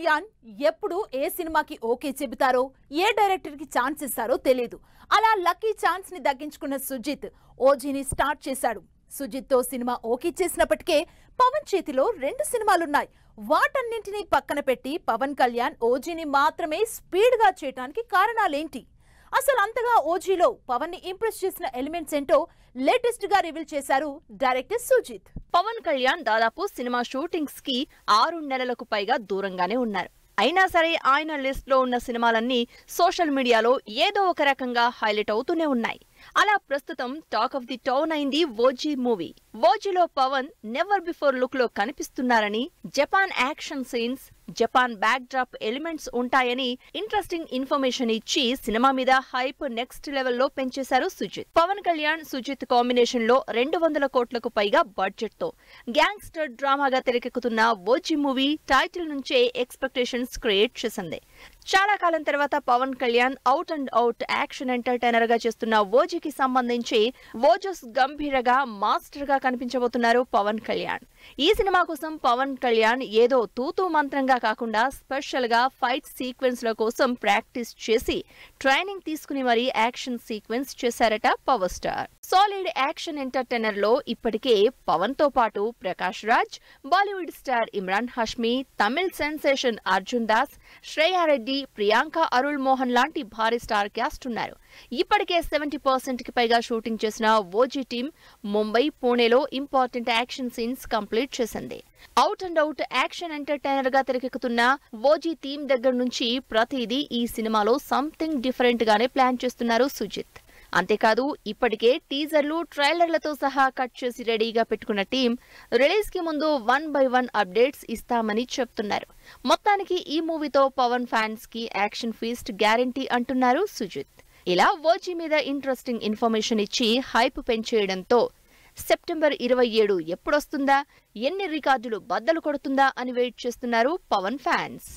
కళ్యాణ్ ఎప్పుడు ఏ సినిమాకి ఓకే చెబుతారో ఏ డైరెక్టర్ కి ఛాన్స్ ఇస్తారో తెలియదు. అలా లక్కీ ఛాన్స్ ని దక్కించుకున్న సుజిత్ ఓజీని స్టార్ట్ చేశాడు. సుజిత్ తో సినిమా ఓకే చేసినప్పటికే పవన్ చేతిలో 2 సినిమాలున్నాయి. వాటన్నింటినీ పక్కన పెట్టి పవన్ కళ్యాణ్ ఓజీని మాత్రమే స్పీడ్ గా చేయడానికి కారణాలేంటి? అసలు అంతగా ఓజీలో పవన్ ని ఇంప్రెస్ చేసిన ఎలిమెంట్స్ ఏంటో లేటెస్ట్ గా రివీల్ చేశారు డైరెక్టర్ సుజిత్. పవన్ కళ్యాణ్ దాదాపు సినిమా షూటింగ్స్ కి 6 నెలలకు పైగా దూరంగానే ఉన్నారు. అయినా సరే ఆయన లిస్ట్ లో ఉన్న సినిమాలన్నీ సోషల్ మీడియాలో ఏదో ఒక రకంగా హైలైట్ అవుతూనే ఉన్నాయి. అలా ప్రస్తుతం టాక్ ఆఫ్ ది టౌన్ అయింది ఓజీ మూవీ. ఓజీలో పవన్ నెవర్ బిఫోర్ లుక్ లో కనిపిస్తున్నారని, Japan action scenes, Japan backdrop elements ఉంటాయని ఇంట్రెస్టింగ్ ఇన్ఫర్మేషన్ ఇచ్చి సినిమా మీద హైప్ నెక్స్ట్ లెవెల్లో పెంచేశారు సుజిత్. పవన్ కళ్యాణ్ సుజిత్ కాంబినేషన్ లో 200 కోట్లకు పైగా బడ్జెట్ తో గ్యాంగ్స్టర్ డ్రామాగా తెరకెక్కుతున్న ఓజీ మూవీ టైటిల్ నుంచే ఎక్స్పెక్టేషన్స్ క్రియేట్ చేసింది. చాలా కాలం తర్వాత Pawan Kalyan out and out action entertainer గా చేస్తున్న ఓజీకి సంబంధించి ఓజస్ గంభీరగా మాస్టర్ గా కనిపించబోతున్నారు పవన్ కళ్యాణ్. ఈ సినిమా కోసం పవన్ కళ్యాణ్ ఏదో తూతూ మంత్రంగా కాకుండా స్పెషల్ గా ఫైట్ సీక్వెన్స్ ల కోసం ప్రాక్టీస్ చేసి ట్రైనింగ్ తీసుకుని మరీ యాక్షన్ సీక్వెన్స్ చేశారట power star. Solid action entertainer లో ఇప్పటికే పవన్ తో పాటు ప్రకాష్ రాజ్, బాలీవుడ్ స్టార్ ఇమ్రాన్ హష్మీ, తమిళ్ సెన్సేషన్ అర్జున్ దాస్, శ్రేయా రెడ్డి, ప్రియాంక అరుళ్ మోహన్ లాంటి భారీ స్టార్ క్యాస్ట్ ఉన్నారు. ఇప్పటికే 70% కి పైగా షూటింగ్ చేసిన ఓజీ టీం ముంబై, పూణేలో ఇంపార్టెంట్ యాక్షన్ సీన్స్ కంప్లీట్ చేసింది. Out and out action entertainer గా తెరకెక్కుతున్న ఓజీ టీం దగ్గర నుంచి ప్రతిదీ ఈ సినిమాలో సంథింగ్ డిఫరెంట్ గానే ప్లాన్ చేస్తున్నారు సుజిత్. అంతేకాదు ఇప్పటికే టీజర్లు, ట్రైలర్లతో సహా కట్ చేసి రెడీగా పెట్టుకున్న టీం రిలీజ్ కి ముందు 1 by 1 అప్డేట్స్ ఇస్తామని చెప్తున్నారు. మొత్తానికి ఈ మూవీతో పవన్ ఫ్యాన్స్ కి యాక్షన్ ఫీస్ట్ గ్యారంటీ అంటున్నారు సుజిత్. ఇలా ఓజీ మీద ఇంట్రెస్టింగ్ ఇన్ఫర్మేషన్ ఇచ్చి హైప్ పెంచేయడంతో సెప్టెంబర్ 27 ఎప్పుడొస్తుందా, ఎన్ని రికార్డులు బద్దలు కొడుతుందా అని వెయిట్ చేస్తున్నారు పవన్ ఫ్యాన్స్.